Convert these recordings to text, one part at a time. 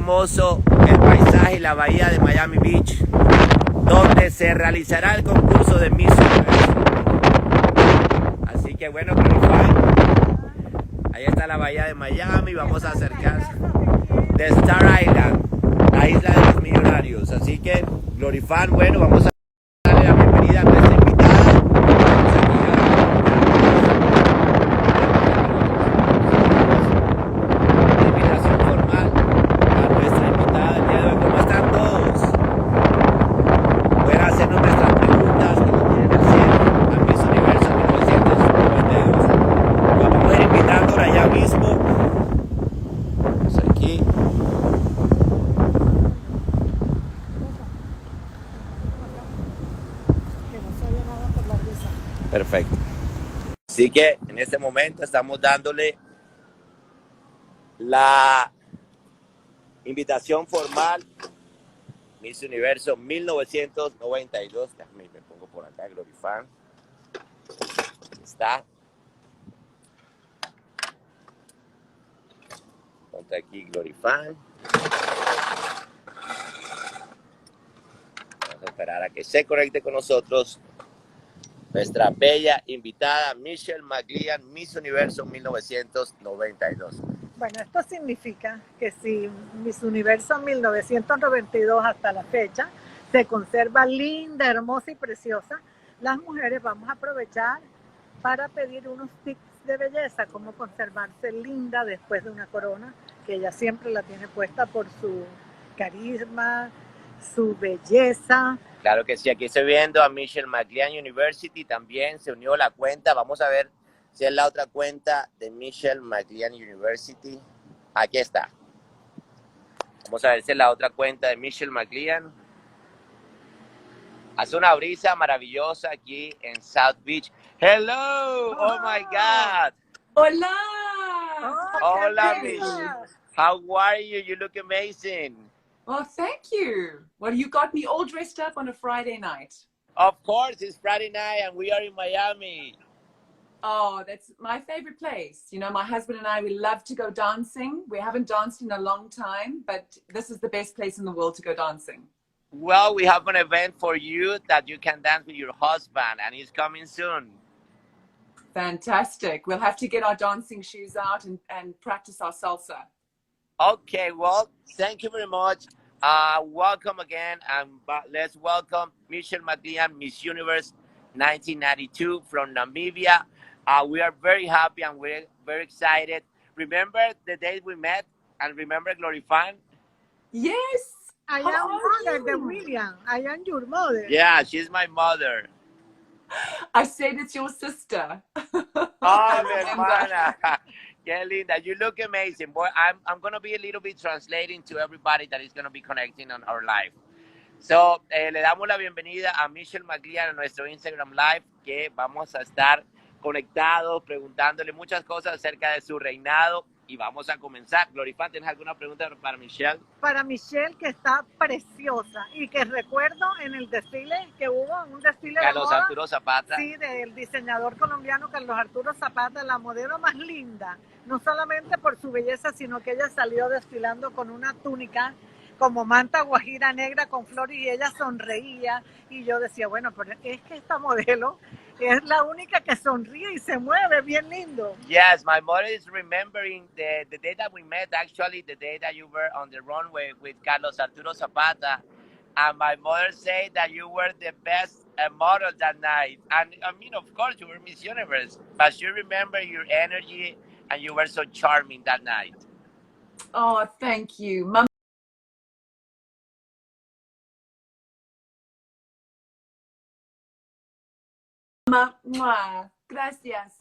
hermoso el paisaje y la bahía de Miami Beach, donde se realizará el concurso de Miss Universo. Así que bueno, Glorifan, ahí está la bahía de Miami, vamos a acercarnos de Star Island, la isla de los millonarios. Así que Glorifan, bueno, vamos a darle la bienvenida a nuestra invitada. La invitación formal a nuestra invitada del día de hoy. ¿Cómo están todos? Pueden hacernos nuestras preguntas que nos quieren hacer a Miss Universo 1992. Vamos a ir invitándola ya mismo. Vamos aquí. Perfecto. Así que en este momento estamos dándole la invitación formal Miss Universo 1992. Me pongo por acá, Glorifan. Ahí está. Ponte aquí, Glorifan. Vamos a esperar a que se conecte con nosotros nuestra bella invitada, Mclean, Miss Universo 1992. Bueno, esto significa que si Miss Universo 1992 hasta la fecha se conserva linda, hermosa y preciosa, las mujeres vamos a aprovechar para pedir unos tips de belleza, cómo conservarse linda después de una corona, que ella siempre la tiene puesta por su carisma, su belleza. Claro que sí, aquí estoy viendo a Mclean University, también se unió la cuenta. Vamos a ver si es la otra cuenta de Mclean University. Aquí está. Vamos a ver si es la otra cuenta de Mclean. Hace una brisa maravillosa aquí en South Beach. Hello, oh my God. Hola. Hola, Miss. How are you? You look amazing. Well, thank you. Well, you got me all dressed up on a Friday night. Of course, it's Friday night and we are in Miami. Oh, that's my favorite place. You know, my husband and I, we love to go dancing. We haven't danced in a long time, but this is the best place in the world to go dancing. Well, we have an event for you that you can dance with your husband and he's coming soon. Fantastic. We'll have to get our dancing shoes out and practice our salsa. Okay, well, thank you very much. Welcome again, and let's welcome Mclean, Miss Universe 1992 from Namibia. We are very happy and we're very excited. Remember the day we met and remember Glorifan? Yes. I am mother de William. I am your mother. Yeah, she's my mother. I said it's your sister. Oh, mi hermana. Qué linda. You look amazing. Boy, I'm going to be a little bit translating to everybody that is going to be connecting on our live. So, le damos la bienvenida a Mclean a nuestro Instagram Live, que vamos a estar conectados, preguntándole muchas cosas acerca de su reinado. Y vamos a comenzar. Glorifan, ¿tienes alguna pregunta para Michelle? Para Michelle, que está preciosa y que recuerdo en el desfile que hubo, un desfile Carlos de moda, Arturo Zapata. Sí, del diseñador colombiano Carlos Arturo Zapata, la modelo más linda, no solamente por su belleza, sino que ella salió desfilando con una túnica como manta guajira negra con flores y ella sonreía y yo decía, bueno, pero es que esta modelo es la única que sonríe y se mueve bien lindo. Yes, my mother is remembering the day that we met, actually the day that you were on the runway with Carlos Arturo Zapata, and my mother said that you were the best model that night. And I mean, of course, you were Miss Universe, but she remember your energy and you were so charming that night. Oh, thank you. Mama, gracias.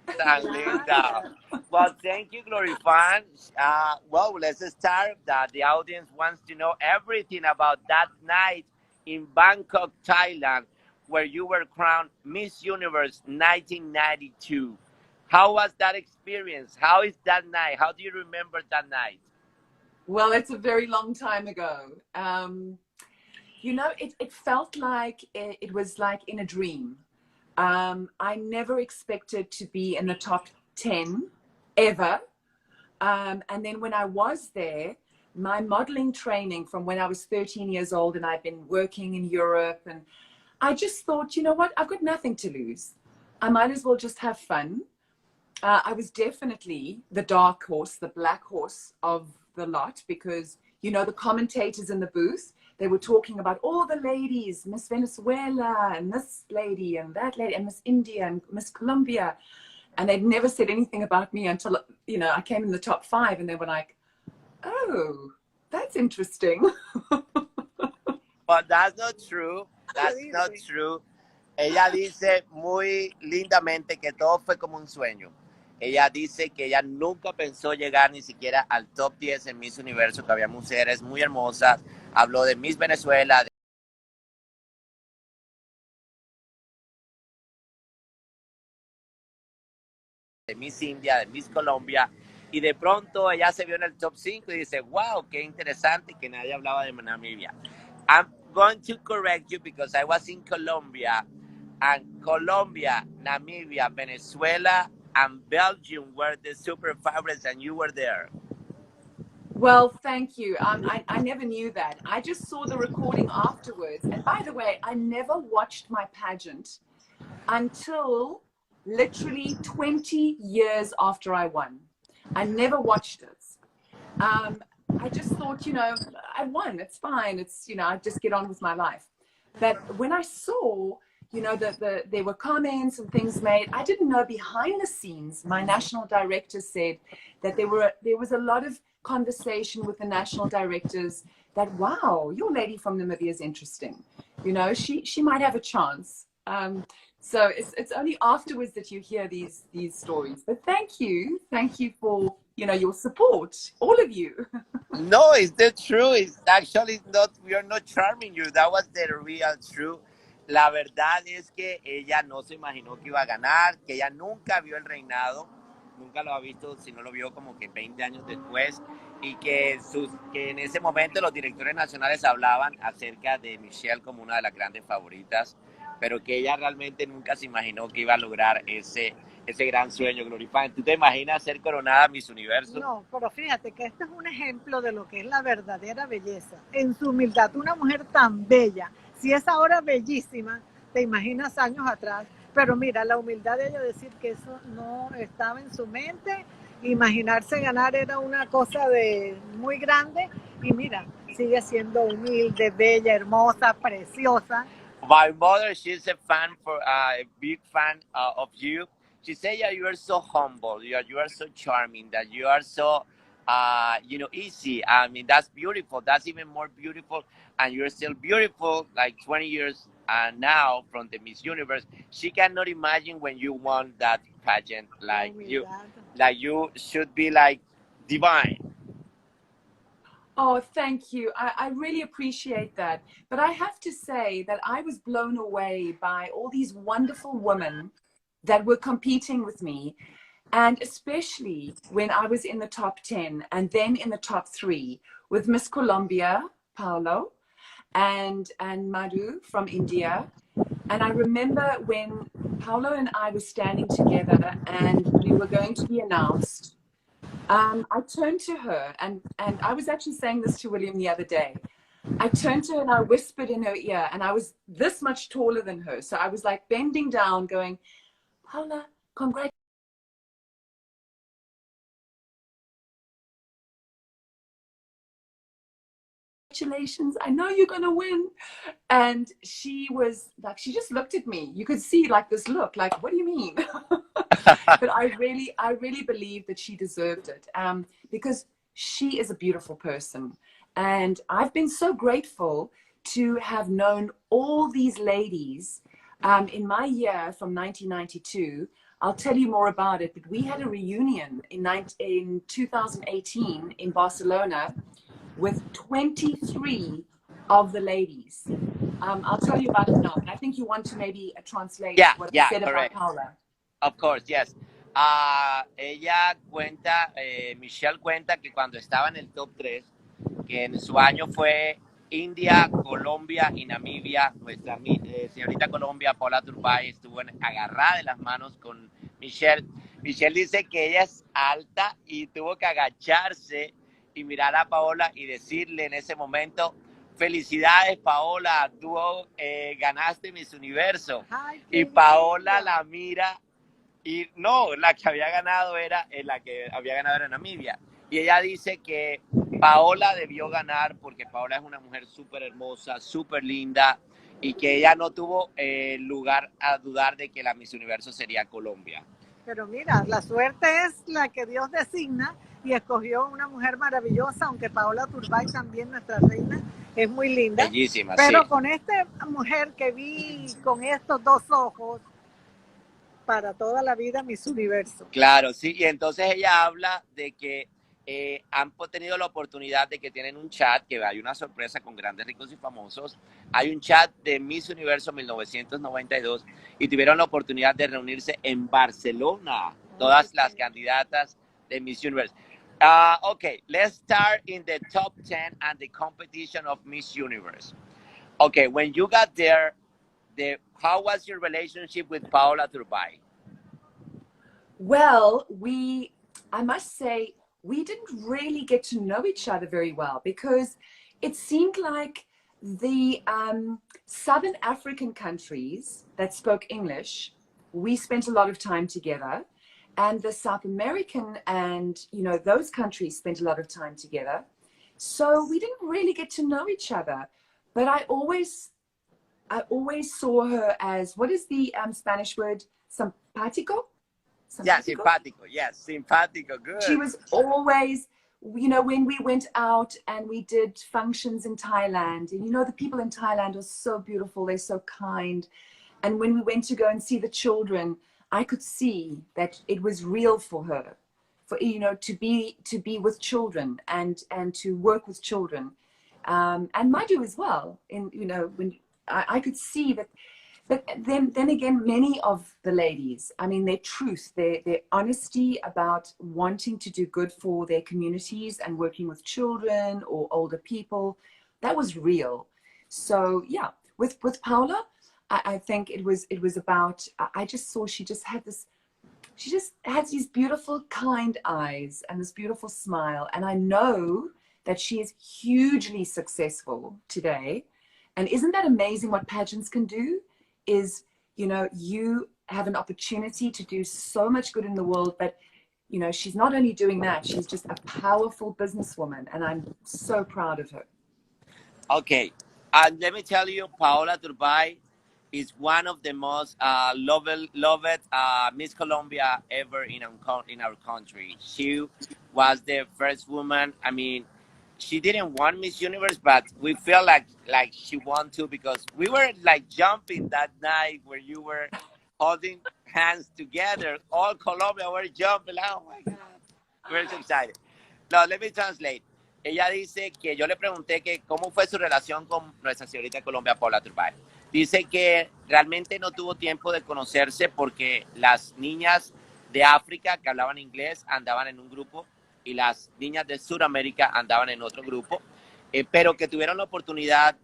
Tan linda. Well, thank you, Glorifan. Well, let's start. The audience wants to know everything about that night in Bangkok, Thailand, where you were crowned Miss Universe 1992. How was that experience? How is that night? How do you remember that night? Well, it's a very long time ago. You know, it felt like it was like in a dream. I never expected to be in the top 10 ever. And then when I was there, my modeling training from when I was 13 years old, and I've been working in Europe, and I just thought, you know what, I've got nothing to lose. I might as well just have fun. I was definitely the dark horse, the black horse of the lot, because, you know, the commentators in the booth, they were talking about all the ladies, Miss Venezuela and this lady and that lady and Miss India and Miss Colombia. And they'd never said anything about me until, you know, I came in the top 5, and they were like, oh, that's interesting. But that's not true. That's not true. Ella dice muy lindamente que todo fue como un sueño. Ella dice que ella nunca pensó llegar ni siquiera al top 10 en Miss Universo, que había mujeres muy hermosas. Habló de Miss Venezuela, de Miss India, de Miss Colombia, y de pronto ella se vio en el top 5 y dice, wow, qué interesante que nadie hablaba de Namibia. I'm going to correct you because I was in Colombia, and Colombia, Namibia, Venezuela, and Belgium were the super favorites, and you were there. Well, thank you. I never knew that. I just saw the recording afterwards. And by the way, I never watched my pageant until literally 20 years after I won. I never watched it. I just thought, you know, I won. It's fine. It's, you know, I just get on with my life. But when I saw, you know, there were comments and things made, I didn't know behind the scenes, my national director said that there was a lot of conversation with the national directors that, wow, your lady from Namibia is interesting. You know, she might have a chance. So it's only afterwards that you hear these stories. But thank you for, you know, your support, all of you. No, it's the truth. It's actually not, we are not charming you. That was the real truth. La verdad es que ella no se imaginó que iba a ganar, que ella nunca vio el reinado, nunca lo ha visto, sino lo vio como que 20 años después, y que en ese momento los directores nacionales hablaban acerca de Michelle como una de las grandes favoritas, pero que ella realmente nunca se imaginó que iba a lograr ese gran sueño, Glorifan. ¿Tú te imaginas ser coronada Miss Universo? No, pero fíjate que este es un ejemplo de lo que es la verdadera belleza. En su humildad, una mujer tan bella, si es ahora bellísima, te imaginas años atrás, pero mira, la humildad de ella decir que eso no estaba en su mente, imaginarse ganar era una cosa muy grande, y mira, sigue siendo humilde, bella, hermosa, preciosa. My mother, she's a big fan of you. She said, yeah, you are so humble, you are so charming, that you are so, you know, easy. I mean, that's beautiful. That's even more beautiful. And you're still beautiful, like 20 years now from the Miss Universe. She cannot imagine when you won that pageant, like you should be like divine. Oh, thank you. I really appreciate that. But I have to say that I was blown away by all these wonderful women that were competing with me, and especially when I was in the top 10 and then in the top 3 with Miss Colombia, Paola, and Madhu from India. And I remember when Paola and I were standing together and we were going to be announced, I turned to her, and I was actually saying this to William the other day. I turned to her and I whispered in her ear, and I was this much taller than her. So I was like bending down going, Paola, congratulations, I know you're going to win. And she was like, she just looked at me. You could see like this look, like, what do you mean? But I really believe that she deserved it, because she is a beautiful person. And I've been so grateful to have known all these ladies in my year from 1992. I'll tell you more about it, but we had a reunion in 2018 in Barcelona with 23 of the ladies. I'll tell you about it now, but I think you want to maybe translate what I said correct. about Paola. Of course, yes. Ella cuenta, Michelle cuenta que cuando estaba en el top 3, que en su año fue India, Colombia y Namibia, nuestra señorita Colombia, Paola Turbay, estuvo agarrada de las manos con Michelle. Michelle dice que ella es alta y tuvo que agacharse y mirar a Paola y decirle en ese momento, felicidades Paola, tú ganaste Miss Universo. Ay, Y qué Paola linda. la mira y no, la que había ganado era Namibia. Y ella dice que Paola debió ganar porque Paola es una mujer súper hermosa, súper linda y que ella no tuvo lugar a dudar de que la Miss Universo sería Colombia. Pero mira, la suerte es la que Dios designa y escogió una mujer maravillosa, aunque Paola Turbay también, nuestra reina, es muy linda. Bellísima, pero sí. Con esta mujer que vi con estos dos ojos, para toda la vida Miss Universo. Claro, sí, y entonces ella habla de que han tenido la oportunidad de que tienen un chat, que hay una sorpresa con grandes ricos y famosos, hay un chat de Miss Universo 1992 y tuvieron la oportunidad de reunirse en Barcelona, todas las candidatas de Miss Universe. Okay, let's start in the top 10 and the competition of Miss Universe. Okay, when you got there, how was your relationship with Paola Turbay? Well, I must say, we didn't really get to know each other very well because it seemed like the Southern African countries that spoke English, we spent a lot of time together. And the South American and, those countries spent a lot of time together. So we didn't really get to know each other. But I always saw her as, what is the Spanish word? Simpático? Yeah, simpático. Yes, simpático. Good. She was always, when we went out and we did functions in Thailand, and the people in Thailand are so beautiful, they're so kind. And when we went to go and see the children, I could see that it was real for her, to be with children and to work with children, and Madhu as well. When I could see that. But then again, many of the ladies, I mean, their truth, their honesty about wanting to do good for their communities and working with children or older people, that was real. So yeah, with Paola, I think it was about, I just saw she just had these beautiful, kind eyes and this beautiful smile. And I know that she is hugely successful today. And isn't that amazing what pageants can do? Is, you have an opportunity to do so much good in the world, but, she's not only doing that, she's just a powerful businesswoman, and I'm so proud of her. Okay, and let me tell you, Paola Turbay is one of the most loved Miss Colombia ever in our country. She was the first woman, I mean, she didn't won Miss Universe, but we feel like she won too because we were like jumping that night where you were holding hands together. All Colombia were jumping. Like, oh my God, we're so excited. No, let me translate. Ella dice que yo le pregunté que cómo fue su relación con nuestra señorita de Colombia, Paola Turbay. Dice que realmente no tuvo tiempo de conocerse porque las niñas de África que hablaban inglés andaban en un grupo y las niñas de Sudamérica andaban en otro grupo, pero que tuvieron la oportunidad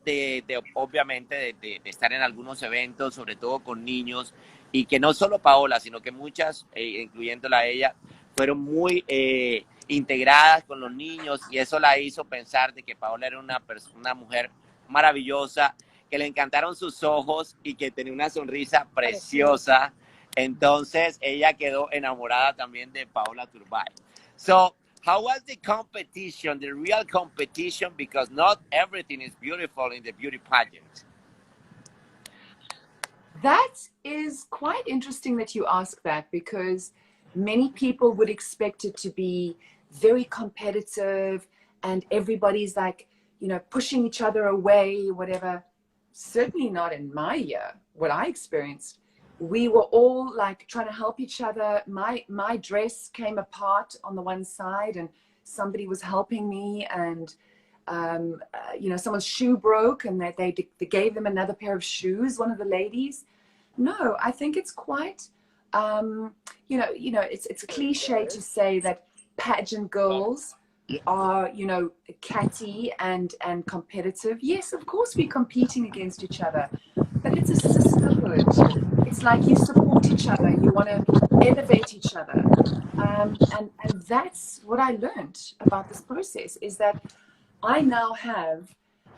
obviamente, de estar en algunos eventos, sobre todo con niños, y que no solo Paola, sino que muchas, incluyéndola a ella, fueron muy integradas con los niños, y eso la hizo pensar de que Paola era una mujer maravillosa, que le encantaron sus ojos y que tenía una sonrisa preciosa. Entonces ella quedó enamorada también de Paola Turbay. So, how was the competition, the real competition? Because not everything is beautiful in the beauty pageant. That is quite interesting that you ask that, because many people would expect it to be very competitive and everybody's like, pushing each other away, whatever. Certainly not in my year, what I experienced. We were all like trying to help each other. My dress came apart on the one side and somebody was helping me, and someone's shoe broke and they gave them another pair of shoes, one of the ladies. No, I think it's quite it's a cliche to say that pageant girls are catty and competitive. Yes, of course we're competing against each other, but it's a sisterhood. It's like you support each other, you want to elevate each other. And that's what I learned about this process, is that I now have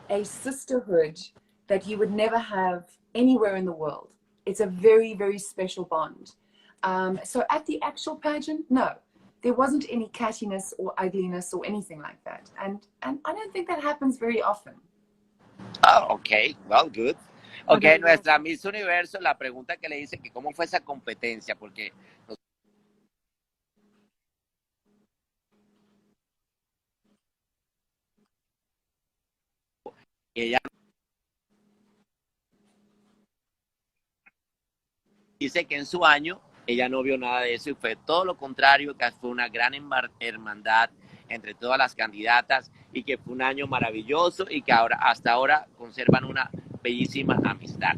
a sisterhood that you would never have anywhere in the world. It's a very, very special bond. So at the actual pageant, no, there wasn't any cattiness or ugliness or anything like that. And I don't think that happens very often. Oh, ok, well, good. Ok, Maravilloso. nuestra Miss Universo, la pregunta que le dice que cómo fue esa competencia, porque ella dice que en su año ella no vio nada de eso y fue todo lo contrario, que fue una gran hermandad entre todas las candidatas y que fue un año maravilloso y que ahora, hasta ahora conservan una bellísima amistad.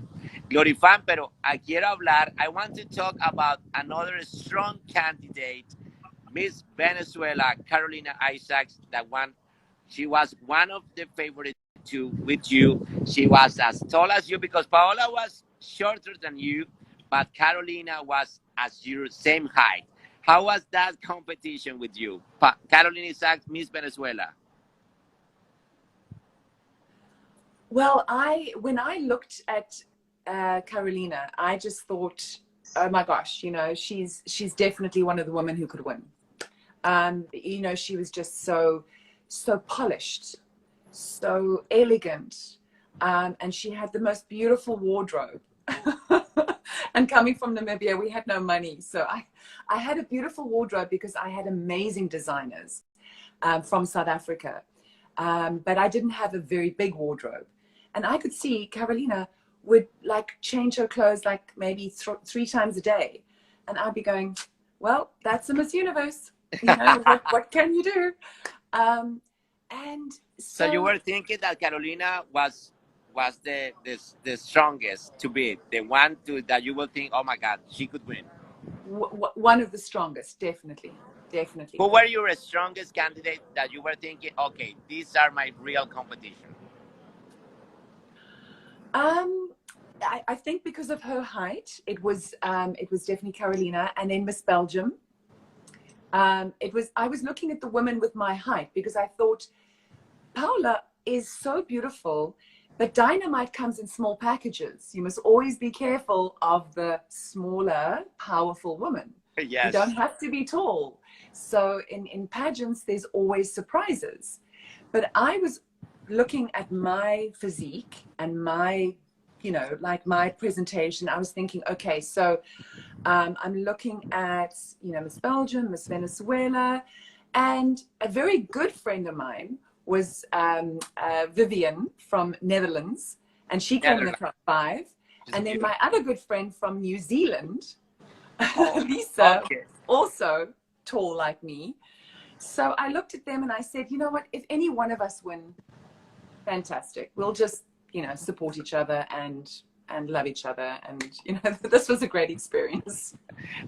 Glorifan, pero quiero hablar, I want to talk about another strong candidate, Miss Venezuela, Carolina Izack, she was one of the favorites with you. She was as tall as you because Paola was shorter than you, but Carolina was as your same height. How was that competition with you? Carolina Izack, Miss Venezuela. Well, when I looked at Carolina, I just thought, oh my gosh, you know, she's definitely one of the women who could win. You know, she was just so polished, so elegant, and she had the most beautiful wardrobe. And coming from Namibia, we had no money, so I had a beautiful wardrobe because I had amazing designers from South Africa, but I didn't have a very big wardrobe. And I could see Carolina would like change her clothes like maybe 3 times a day, and I'd be going, well, that's a Miss Universe. You know, what can you do? And so you were thinking that Carolina was the strongest to beat, the one that you will think, oh my God, she could win. One of the strongest, definitely. Who were your strongest candidate that you were thinking, okay, these are my real competition? I think because of her height, it was definitely Carolina, and then Miss Belgium. I was looking at the women with my height because I thought Paola is so beautiful, but dynamite comes in small packages. You must always be careful of the smaller, powerful woman. Yes. You don't have to be tall. So in pageants, there's always surprises. But I was looking at my physique and my, you know, like my presentation. I was thinking, okay, so I'm looking at, you know, Miss Belgium, Miss Venezuela, and a very good friend of mine was Vivian from Netherlands, and she came in the top 5. And then my other good friend from New Zealand, Lisa, also tall like me. So I looked at them and I said, you know what, if any one of us win, fantastic. We'll just, you know, support each other and love each other. And, you know, this was a great experience.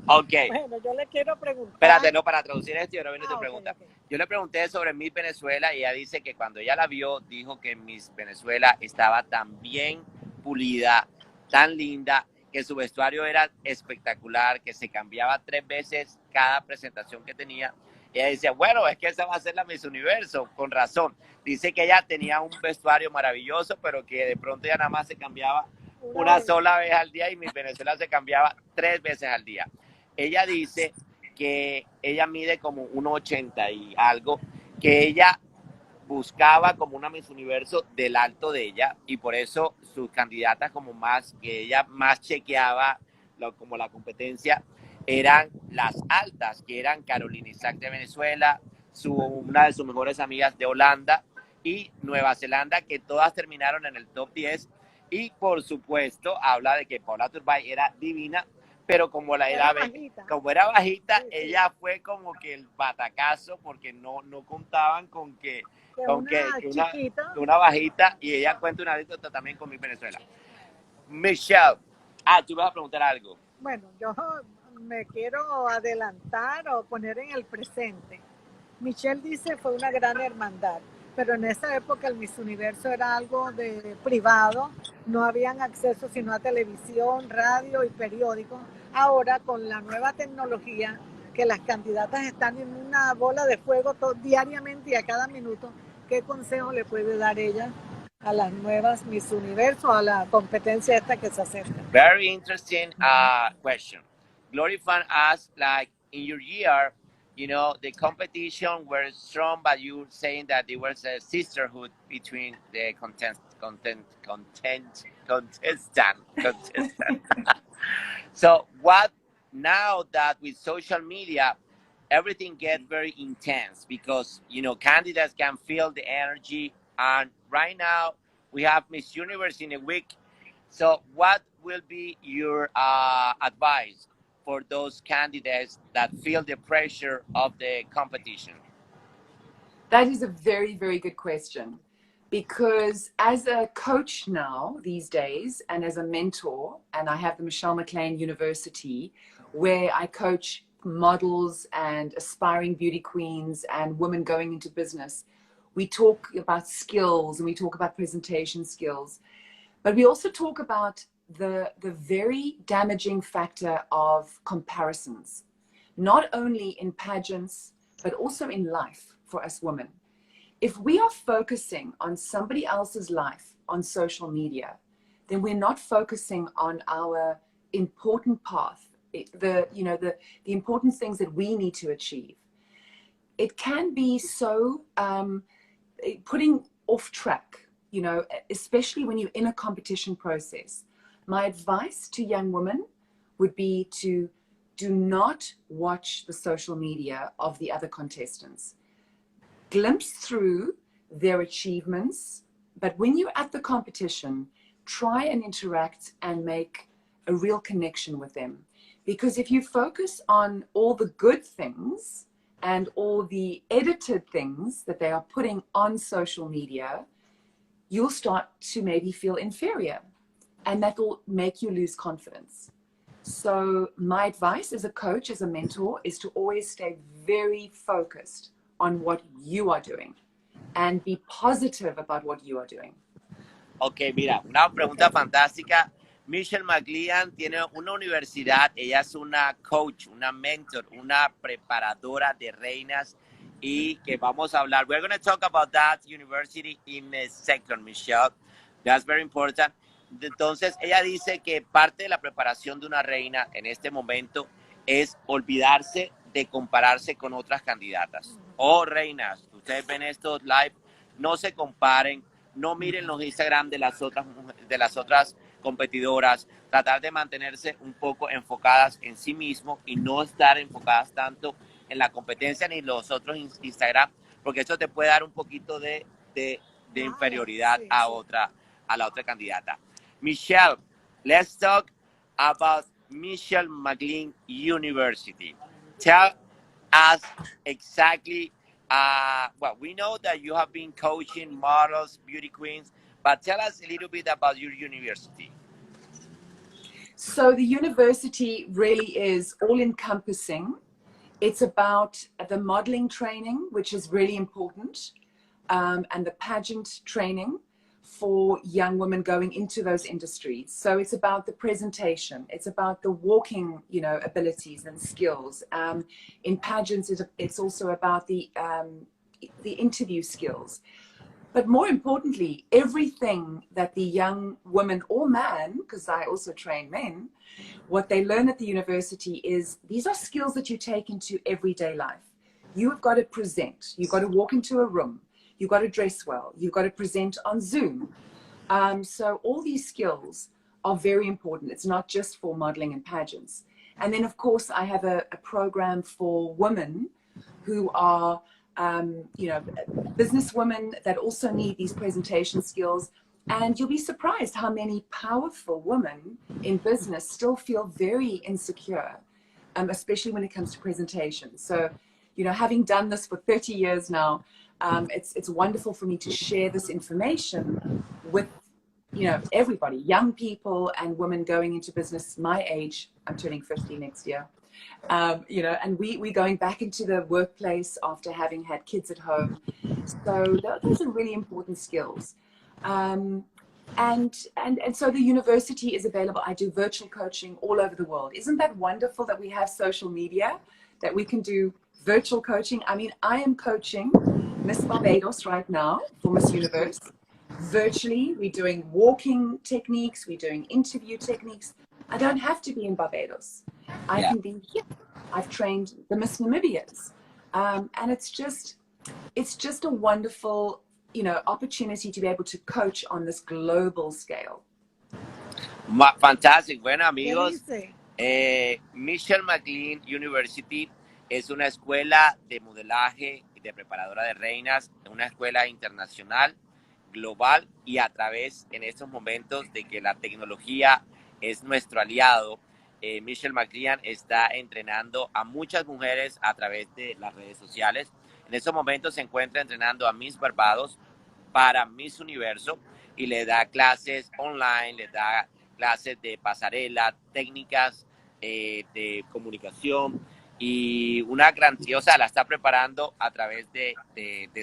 Ok. Bueno, yo le quiero preguntar. Espérate, no, para traducir esto, yo no vine tu Okay, pregunta. okay. Yo le pregunté sobre Miss Venezuela y ella dice que cuando ella la vio, dijo que Miss Venezuela estaba tan bien pulida, tan linda, que su vestuario era espectacular, que se cambiaba 3 veces cada presentación que tenía. Ella decía, bueno, es que esa va a ser la Miss Universo, con razón. Dice que ella tenía un vestuario maravilloso, pero que de pronto ella nada más se cambiaba una sola vez al día y Miss Venezuela se cambiaba 3 veces al día. Ella dice que ella mide como 1,80 y algo, que ella buscaba como una Miss Universo del alto de ella y por eso sus candidatas como más, que ella más chequeaba como la competencia, eran las altas, que eran Carolina Izack de Venezuela, una de sus mejores amigas de Holanda y Nueva Zelanda, que todas terminaron en el top 10. Y por supuesto habla de que Paola Turbay era divina, pero como era bajita, sí, ella fue como que el batacazo, porque no contaban con que una bajita, y ella cuenta una anécdota también con Miss Venezuela. Michelle, tú vas a preguntar algo. Bueno, yo me quiero adelantar o poner en el presente. Michelle dice fue una gran hermandad. pero en esa época el Miss Universo era algo de privado, no habían acceso sino a televisión, radio y periódicos. Ahora con la nueva tecnología, que las candidatas están en una bola de fuego diariamente y a cada minuto, ¿qué consejo le puede dar ella a las nuevas Miss Universo, a la competencia esta que se acerca? Very interesting question. Glorifan asked, like, in your year, you know, the competition were strong, but you were saying that there was a sisterhood between the contestant. So what now that with social media, everything gets very intense because, you know, candidates can feel the energy. And right now we have Miss Universe in a week. So what will be your advice for those candidates that feel the pressure of the competition? That is a very, very good question. Because as a coach now these days and as a mentor, and I have the Mclean University where I coach models and aspiring beauty queens and women going into business, we talk about skills and we talk about presentation skills, but we also talk about the very damaging factor of comparisons, not only in pageants, but also in life for us women. If we are focusing on somebody else's life on social media, then we're not focusing on our important path, the important things that we need to achieve. It can be so putting off track, you know, especially when you're in a competition process. My advice to young women would be to do not watch the social media of the other contestants. Glimpse through their achievements, but when you're at the competition, try and interact and make a real connection with them. Because if you focus on all the good things and all the edited things that they are putting on social media, you'll start to maybe feel inferior, and that will make you lose confidence. So my advice as a coach, as a mentor, is to always stay very focused on what you are doing and be positive about what you are doing. Ok, mira, una pregunta fantástica. Michelle Mclean tiene una universidad, ella es una coach, una mentor, una preparadora de reinas y que vamos a hablar. We're going to talk about that university in a second, Michelle. That's very important. Entonces, ella dice que parte de la preparación de una reina en este momento es olvidarse de compararse con otras candidatas. Oh, reinas, ustedes ven estos live, no se comparen, no miren los Instagram de las otras competidoras, tratar de mantenerse un poco enfocadas en sí mismo y no estar enfocadas tanto en la competencia ni los otros Instagram, porque eso te puede dar un poquito de inferioridad a la otra candidata. Michelle, let's talk about Michelle Mclean University. Tell us exactly, well, we know that you have been coaching models, beauty queens, but tell us a little bit about your university. So the university really is all-encompassing. It's about the modeling training, which is really important, and the pageant training for young women going into those industries. So it's about the presentation. It's about the walking, you know, abilities and skills. In pageants, it's also about the interview skills. But more importantly, everything that the young woman or man, because I also train men, what they learn at the university is these are skills that you take into everyday life. You have got to present. You've got to walk into a room. You've got to dress well. You've got to present on Zoom. So all these skills are very important. It's not just for modeling and pageants. And then, of course, I have a program for women who are businesswomen that also need these presentation skills. And you'll be surprised how many powerful women in business still feel very insecure, especially when it comes to presentation. So, you know, having done this for 30 years now, it's wonderful for me to share this information with, you know, everybody, young people and women going into business my age. I'm turning 50 next year. You know, and we're going back into the workplace after having had kids at home. So those are really important skills. And so the university is available. I do virtual coaching all over the world. Isn't that wonderful that we have social media, that we can do virtual coaching? I mean, I am coaching Miss Barbados right now for Miss Universe. Virtually, we're doing walking techniques, we're doing interview techniques. I don't have to be in Barbados. I can be here. I've trained the Miss Namibias. And it's just a wonderful, opportunity to be able to coach on this global scale. Fantastic. Bueno, amigos, Michelle Mclean University es una escuela de modelaje y de preparadora de reinas, una escuela internacional, global, y a través, en estos momentos de que la tecnología es nuestro aliado, Michelle Mclean está entrenando a muchas mujeres a través de las redes sociales. En estos momentos se encuentra entrenando a Miss Barbados para Miss Universo y le da clases online, le da clases de pasarela, técnicas de comunicación y una grandiosa la está preparando a través de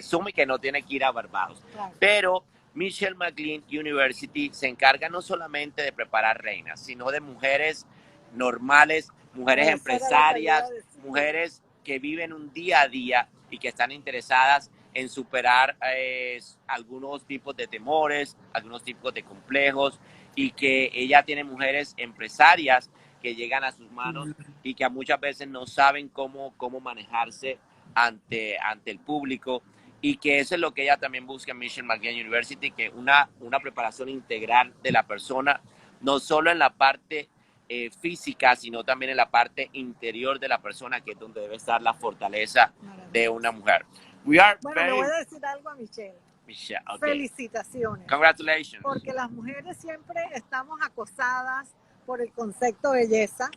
Zoom y que no tiene que ir a Barbados. Claro. Pero Michelle Mclean University se encarga no solamente de preparar reinas, sino de mujeres normales, mujeres empresarias, mujeres que viven un día a día y que están interesadas en superar algunos tipos de temores, algunos tipos de complejos, y que ella tiene mujeres empresarias que llegan a sus manos y que muchas veces no saben cómo manejarse ante el público, y que eso es lo que ella también busca en Michelle Mclean University, que una preparación integral de la persona, no solo en la parte física, sino también en la parte interior de la persona, que es donde debe estar la fortaleza de una mujer. Bueno, le voy a decir algo a Michelle. Michelle, okay. Felicitaciones. Congratulations. Porque las mujeres siempre estamos acosadas por el concepto de belleza.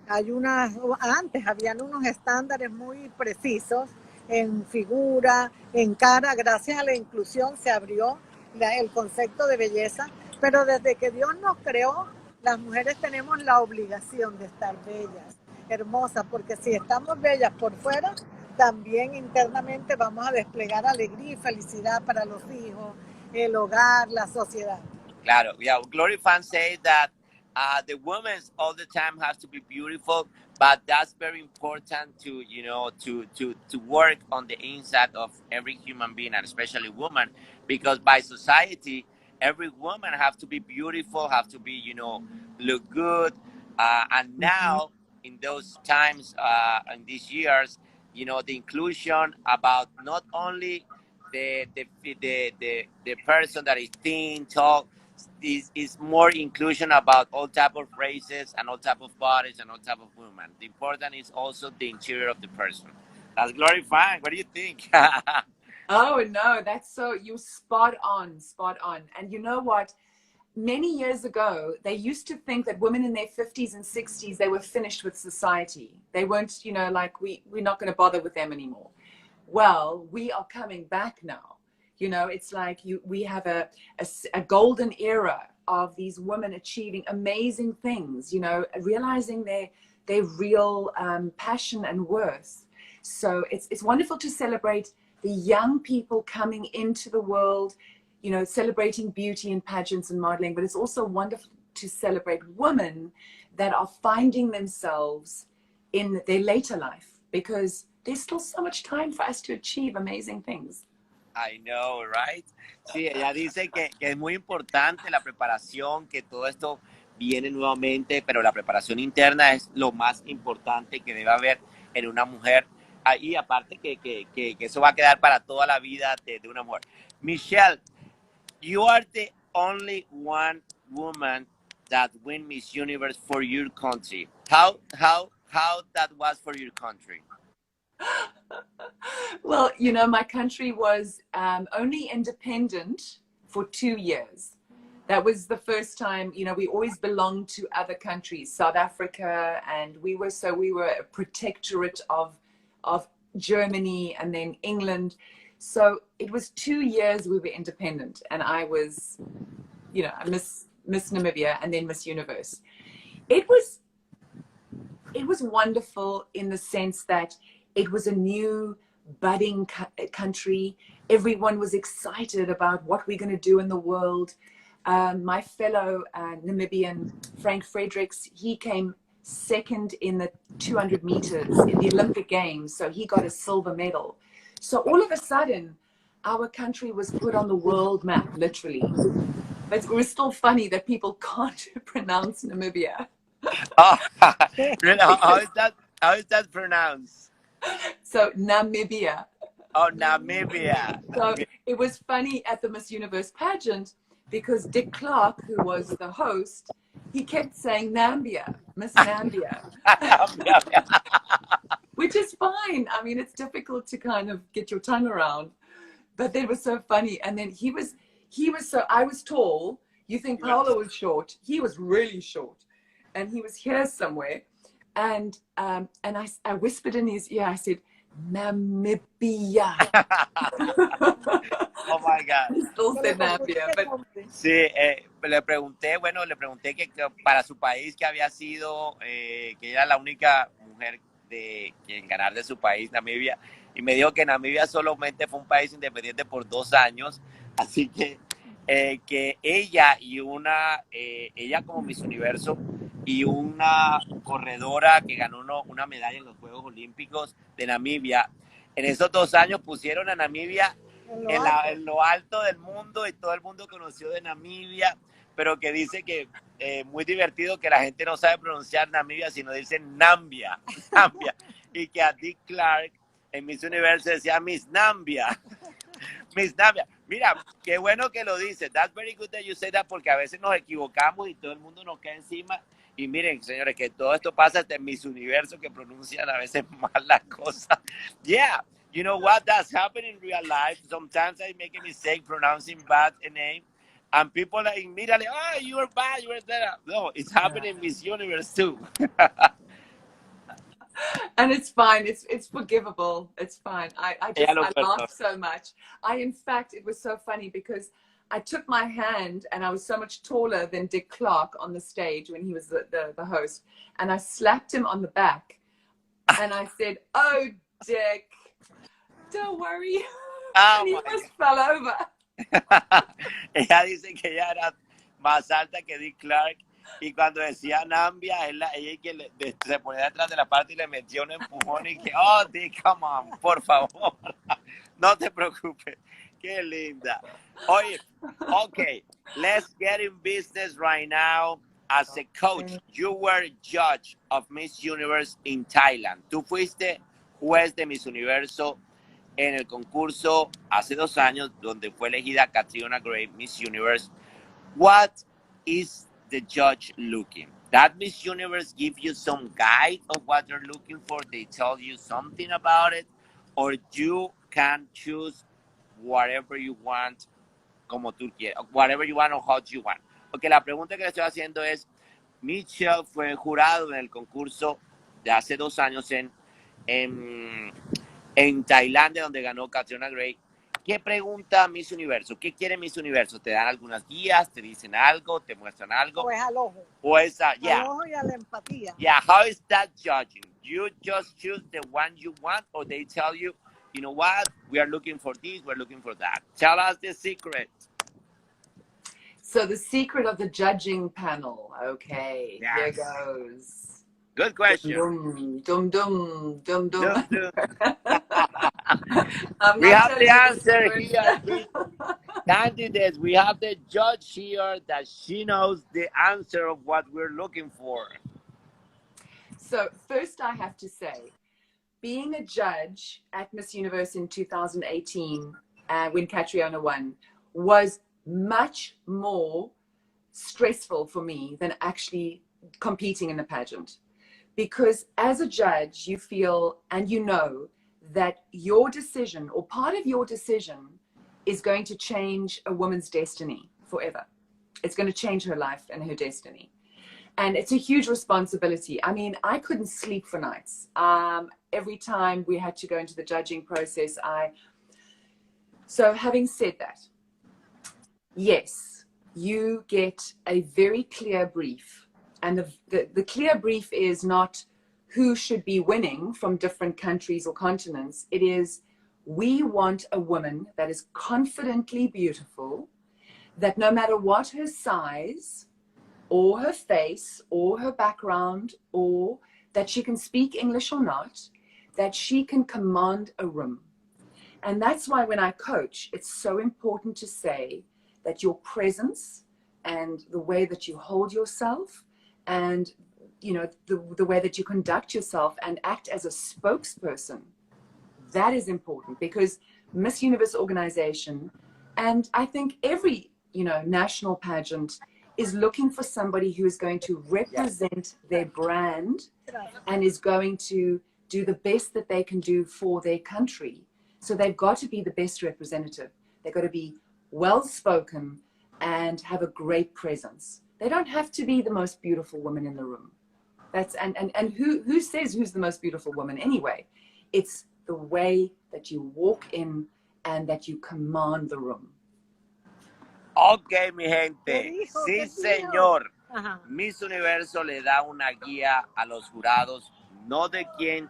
Antes habían unos estándares muy precisos en figura, en cara. Gracias a la inclusión se abrió el concepto de belleza. Pero desde que Dios nos creó, las mujeres tenemos la obligación de estar bellas, hermosas, porque si estamos bellas por fuera, también internamente vamos a desplegar alegría y felicidad para los hijos, el hogar, la sociedad. Claro, yeah. Glorifan says that the women all the time has to be beautiful, but that's very important to to work on the inside of every human being, and especially woman, because by society, every woman have to be beautiful, have to be look good, and now in those times, in these years, the inclusion about not only the person that is thin, tall, is more inclusion about all type of races and all type of bodies and all type of women. The important is also the interior of the person. That's Glorifan. What do you think? Oh no, that's you spot on. And you know what? Many years ago, they used to think that women in their 50s and 60s, they were finished with society. They weren't, like we're not going to bother with them anymore. Well, we are coming back now. It's like we have a golden era of these women achieving amazing things, realizing their real passion and worth. So it's wonderful to celebrate the young people coming into the world, celebrating beauty and pageants and modeling, but it's also wonderful to celebrate women that are finding themselves in their later life, because there's still so much time for us to achieve amazing things. I know, right? Sí, ella dice que es muy importante la preparación, que todo esto viene nuevamente, pero la preparación interna es lo más importante que debe haber en una mujer. Y aparte que eso va a quedar para toda la vida de una mujer. Michelle, you are the only one woman that win Miss Universe for your country. How that was for your country? Well, my country was only independent for 2 years. That was the first time, we always belonged to other countries, South Africa, and we were a protectorate of Germany and then England. So it was 2 years we were independent, and I was, Miss Namibia and then Miss Universe. It was wonderful in the sense that it was a new budding country. Everyone was excited about what we're going to do in the world. My fellow Namibian, Frank Fredericks, he came second in the 200 meters in the Olympic Games. So he got a silver medal. So all of a sudden, our country was put on the world map, literally. But it was still funny that people can't pronounce Namibia. Oh, really? How is that pronounced? So Namibia. Oh, Namibia. So it was funny at the Miss Universe pageant because Dick Clark, who was the host, he kept saying Nambia, Miss Nambia, which is fine. I mean, it's difficult to kind of get your tongue around, but that was so funny. And then he was so, I was tall. You think Paola was short. He was really short. And he was here somewhere. And I whispered in his ear, I said, Namibia. Oh my God. He still said Namibia. But... Sí, le pregunté que para su país que había sido, que era la única mujer en ganar de su país, Namibia, y me dijo que Namibia solamente fue un país independiente por 2 años, así que ella y ella como Miss Universo y una corredora que ganó una medalla en los Juegos Olímpicos de Namibia, en esos 2 años pusieron a Namibia en lo alto del mundo y todo el mundo conoció de Namibia, pero que dice que muy divertido que la gente no sabe pronunciar Namibia, sino dice Nambia, y que a Dick Clark en Miss Universo decía Miss Nambia. Miss Nambia. Mira, qué bueno que lo dices. That's very good that you say that, porque a veces nos equivocamos y todo el mundo nos cae encima. Y miren, señores, que todo esto pasa hasta en Miss Universo, que pronuncian a veces mal las cosas. Yeah, you know what? That's happening in real life. Sometimes I make a mistake pronouncing bad a name, and people are immediately, oh, you are bad, you are that. No, it's happening in Miss Universe too. And it's fine. It's forgivable. It's fine. I laughed so much. In fact, it was so funny because I took my hand and I was so much taller than Dick Clark on the stage when he was the host. And I slapped him on the back and I said, oh, Dick, don't worry. And he just fell over. Ella dice que ella era más alta que Dick Clark. Y cuando decía Nambia, ella que se ponía detrás de la parte y le metió un empujón y que, oh, Dick, come on, por favor. No te preocupes. Qué linda. Oye, okay, let's get in business right now. As a coach, you were judge of Miss Universe in Thailand. Tú fuiste juez de Miss Universo en el concurso hace 2 años, donde fue elegida Catriona Gray, Miss Universe. What is the judge looking? That Miss Universe give you some guide of what they're looking for? They tell you something about it? Or you can choose whatever you want, como tú quieras, whatever you want or how you want. Porque la pregunta que le estoy haciendo es, Michelle fue jurado en el concurso de hace 2 años en Tailandia, donde ganó Catriona Gray. ¿Qué pregunta Miss Universo? ¿Qué quiere Miss Universo? ¿Te dan algunas guías? ¿Te dicen algo? ¿Te muestran algo? O es al ojo. O es al ojo y a la empatía. Yeah, how is that judging? You just choose the one you want, or they tell you, you know what, we are looking for this, we're looking for that. Tell us the secret. So the secret of the judging panel. Okay, yes. Here goes. Good question. Dum, dum, dum, dum, dum. We have the answer here. Candidates, we have the judge here that she knows the answer of what we're looking for. So first I have to say, being a judge at Miss Universe in 2018, when Catriona won, was much more stressful for me than actually competing in the pageant. Because as a judge, you feel and you know that your decision or part of your decision is going to change a woman's destiny forever. It's going to change her life and her destiny. And it's a huge responsibility. I mean, I couldn't sleep for nights. Every time we had to go into the judging process, So having said that, yes, you get a very clear brief. And the clear brief is not who should be winning from different countries or continents. It is We want a woman that is confidently beautiful, that no matter what her size or her face or her background, or that she can speak English or not, that she can command a room. And that's why when I coach, it's so important to say that your presence and the way that you hold yourself and, you know, the way that you conduct yourself and act as a spokesperson, that is important, because Miss Universe organization, and I think every, you know, national pageant is looking for somebody who is going to represent their brand and is going to do the best that they can do for their country. So they've got to be the best representative. They've got to be well-spoken and have a great presence. They don't have to be the most beautiful woman in the room. That's and who says who's the most beautiful woman anyway? It's the way that you walk in and that you command the room. Ok, mi gente. Sí, señor. Miss Universo le da una guía a los jurados, no de quién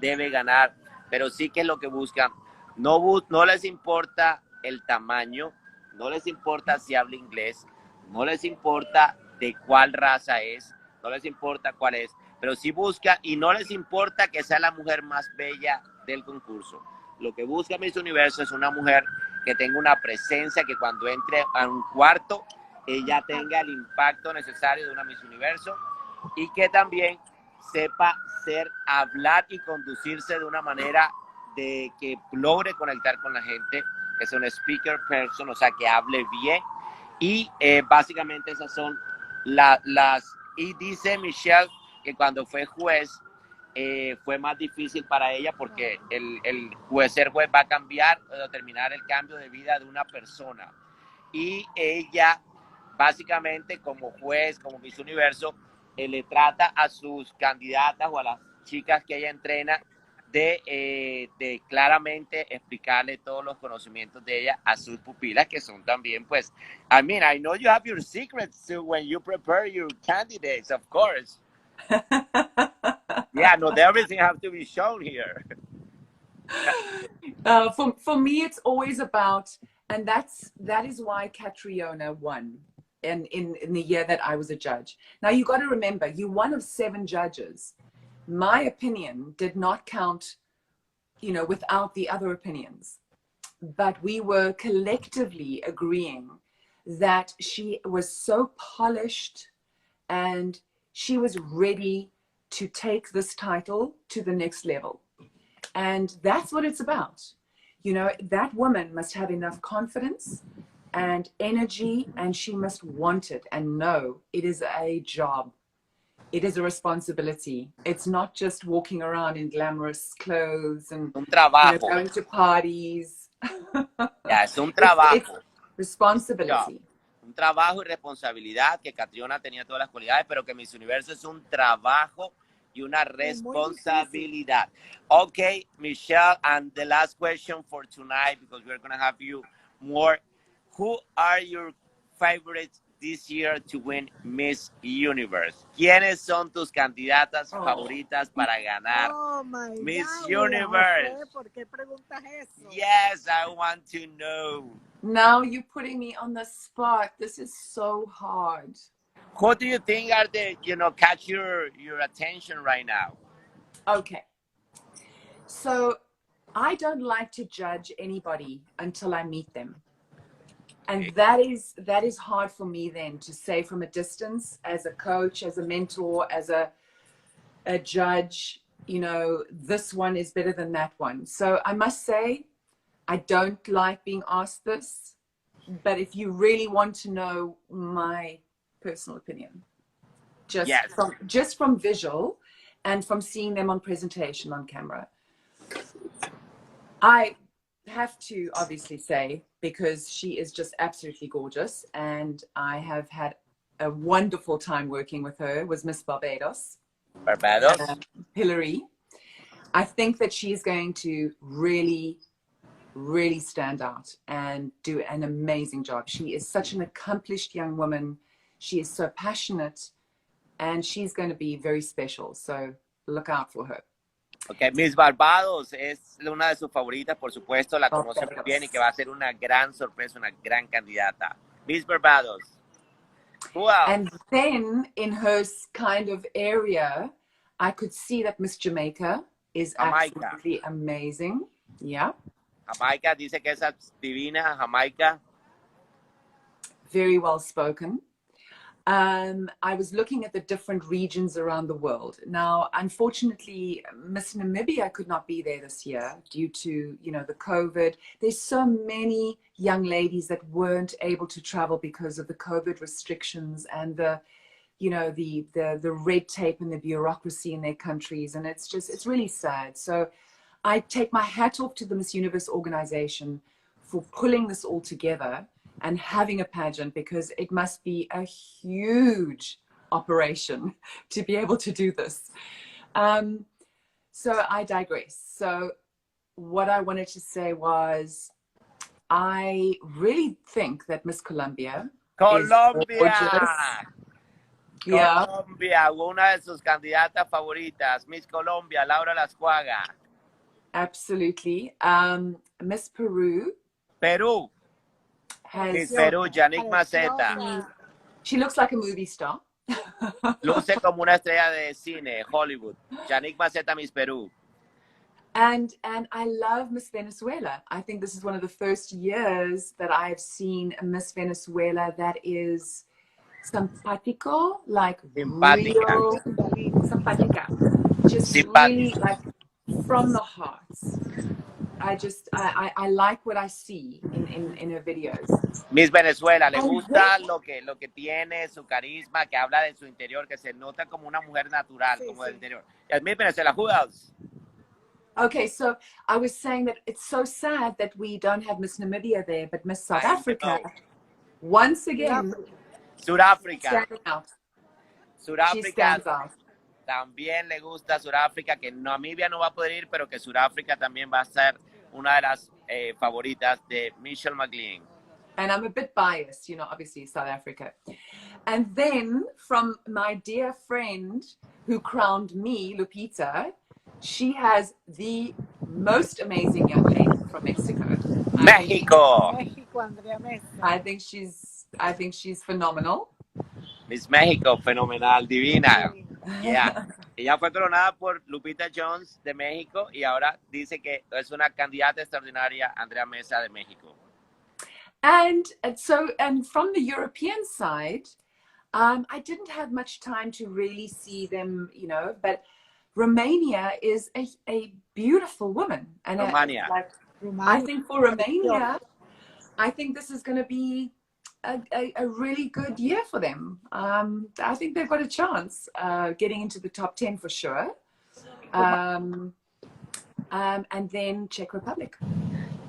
debe ganar, pero sí que es lo que buscan. No les importa el tamaño, no les importa si habla inglés, no les importa de cuál raza es, no les importa cuál es, pero sí busca, y no les importa que sea la mujer más bella del concurso. Lo que busca Miss Universo es una mujer que tenga una presencia, que cuando entre a un cuarto ella tenga el impacto necesario de una Miss Universo, y que también sepa hablar y conducirse de una manera de que logre conectar con la gente, que sea un speaker person, o sea, que hable bien. Y básicamente esas son las... Y dice Michelle que cuando fue juez fue más difícil para ella porque el ser juez va a cambiar o determinar el cambio de vida de una persona. Y ella, básicamente, como juez, como Miss Universo, le trata a sus candidatas o a las chicas que ella entrena de claramente explicarle todos los conocimientos de ella a sus pupilas, que son también, pues, I mean, I know you have your secrets too when you prepare your candidates, of course. Yeah, not everything has to be shown here. For me, it's always about, and that is why Catriona won in the year that I was a judge. Now, you got to remember, you're one of 7 judges. My opinion did not count, you know, without the other opinions. But we were collectively agreeing that she was so polished and she was ready to take this title to the next level. And that's what it's about. You know, that woman must have enough confidence and energy, and she must want it and know it is a job. It is a responsibility. It's not just walking around in glamorous clothes and un trabajo. You know, going to parties. Yeah, es un trabajo. It's responsibility. Un trabajo y responsabilidad, que Catriona tenía todas las cualidades, pero que Miss Universo es un trabajo y una responsabilidad. Okay, Michelle, and the last question for tonight, because we're going to have you more. Who are your favorites this year to win Miss Universe? ¿Quiénes son tus candidatas favoritas para ganar Miss Universe? José, ¿por qué preguntas eso? Yes, I want to know. Now you're putting me on the spot. This is so hard. Who do you think are the, you know, catch your attention right now? Okay. So I don't like to judge anybody until I meet them. And that is hard for me then to say from a distance, as a coach, as a mentor, as a judge, you know, this one is better than that one. So I must say, I don't like being asked this, but if you really want to know my personal opinion, just from visual and from seeing them on presentation on camera, I have to obviously say, because she is just absolutely gorgeous and I have had a wonderful time working with her, was Miss Barbados. Hillary. I think that she's going to really stand out and do an amazing job. She is such an accomplished young woman. She is so passionate and she's going to be very special. So look out for her. Ok, Miss Barbados es una de sus favoritas, por supuesto, la conoce muy bien y que va a ser una gran sorpresa, una gran candidata. Miss Barbados. Who else? And then in her kind of area, I could see that Miss Jamaica is Jamaica. absolutely amazing. Yeah. Jamaica dice que es divina, Jamaica. Very well spoken. I was looking at the different regions around the world. Now, unfortunately, Miss Namibia could not be there this year due to, you know, the COVID. There's so many young ladies that weren't able to travel because of the COVID restrictions and the, you know, the red tape and the bureaucracy in their countries. And it's really sad. So I take my hat off to the Miss Universe organization for pulling this all together and having a pageant, because it must be a huge operation to be able to do this. So I digress. So what I wanted to say was, I really think that Miss Colombia Colombia. Yeah. Colombia, una de sus candidatas favoritas, Miss Colombia, Laura Lascuaga. Absolutely. Miss Peru. Perú. Miss Perú, Yannick Maceta. She looks like a movie star. Luce como una estrella de cine, Hollywood. Yannick Maceta, Miss Perú. And I love Miss Venezuela. I think this is one of the first years that I've seen a Miss Venezuela that is simpático, like Simpática. real simpática. Just really like from the heart. I like what I see in her videos. Miss Venezuela, le gusta lo que tiene, su carisma, que habla de su interior, que se nota como una mujer natural, como del interior. Miss Venezuela, who else? Okay, so I was saying that it's so sad that we don't have Miss Namibia there, but Miss South Africa, once again, Sudáfrica. standing out. She Sudáfrica stands out. también le gusta Sudáfrica, que Namibia no va a poder ir, pero que Sudáfrica también va a ser una de las favoritas de Michelle Mclean. And I'm a bit biased, you know, obviously South Africa. And then from my dear friend who crowned me, Lupita, she has the most amazing young lady from Mexico. Mexico. Andrea Mesa. I think she's phenomenal. Miss México, fenomenal, divina. Yeah. Ella fue coronada por Lupita Jones de México y ahora dice que es una candidata extraordinaria, Andrea Mesa de México. And from the European side, I didn't have much time to really see them, you know, but Romania is a beautiful woman. And Romania. I think for Romania, I think this is going to be a really good year for them. I think they've got a chance getting into the top 10 for sure. And then Czech Republic.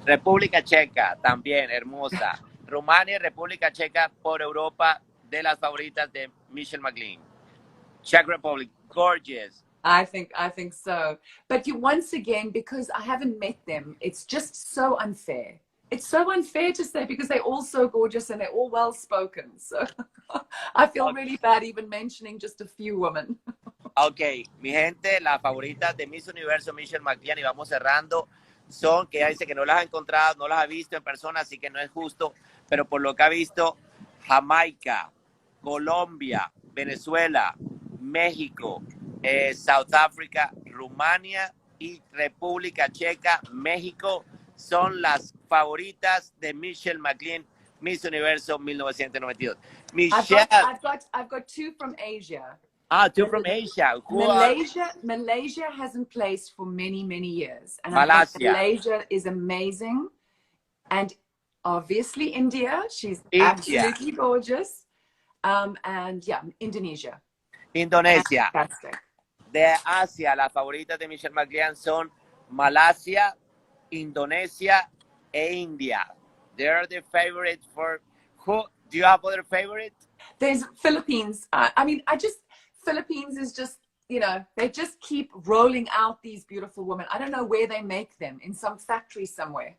República Checa, también hermosa. Rumania y República Checa por Europa, de las favoritas de Michelle Mclean. Czech Republic, gorgeous. I think so. But once again, because I haven't met them, it's just so unfair. It's so unfair to say, because they're all so gorgeous and they're all well spoken. So I feel really bad even mentioning just a few women. Ok, mi gente, las favoritas de Miss Universo, Michelle Mclean, y vamos cerrando, son que ella dice que no las ha encontrado, no las ha visto en persona, así que no es justo, pero por lo que ha visto, Jamaica, Colombia, Venezuela, México, South Africa, Rumania y República Checa, México, son las favoritas de Michelle Mclean, Miss Universo 1992. Michelle. I've got two from Asia. Two from Asia. Malaysia hasn't placed for many, many years. And Malaysia is amazing. And obviously India, she's absolutely gorgeous. And yeah, Indonesia. Indonesia. Fantastic. De Asia, las favoritas de Michelle Mclean son Malasia, Indonesia e India. They're the favorites for who? Do you have other favorites? There's Philippines. Philippines is just, you know, they just keep rolling out these beautiful women. I don't know where they make them, in some factory somewhere.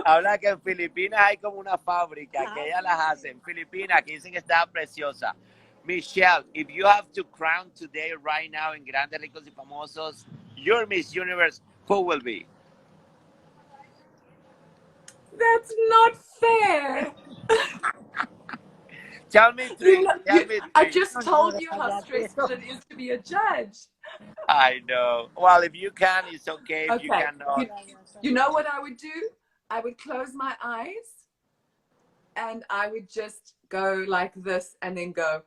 Habla que en Filipinas hay como una fábrica que ellas las hacen. Filipinas, que dicen que está preciosa. Michelle, if you have to crown today, right now, in Grandes Ricos y Famosos, your Miss Universe, who will be? That's not fair. Tell me You three. know, Tell me I three. just told you how stressful it is to be a judge. I know. Well, if you can, it's okay. If you Okay. cannot. You know what I would do? I would close my eyes and I would just go like this and then go,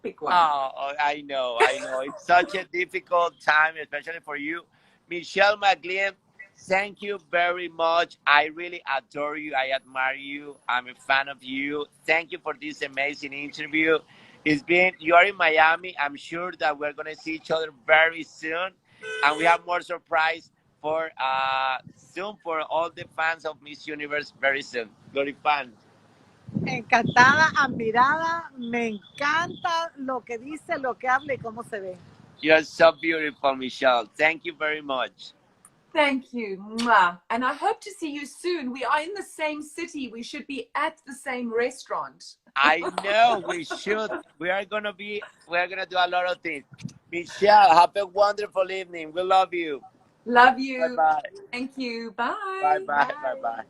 pick one. Oh, I know. It's such a difficult time, especially for you. Michelle Mclean, thank you very much. I really adore you. I admire you. I'm a fan of you. Thank you for this amazing interview. You are in Miami. I'm sure that we're going to see each other very soon. And we have more surprise for soon for all the fans of Miss Universe very soon. Glorifan. Encantada, admirada, me encanta lo que dice, lo que habla y cómo se ve. You're so beautiful, Michelle. Thank you very much. Thank you. Mwah. And I hope to see you soon. We are in the same city. We should be at the same restaurant. I know we should. We're gonna do a lot of things. Michelle, have a wonderful evening. We love you. Love you. Bye bye. Thank you. Bye. Bye bye. Bye bye.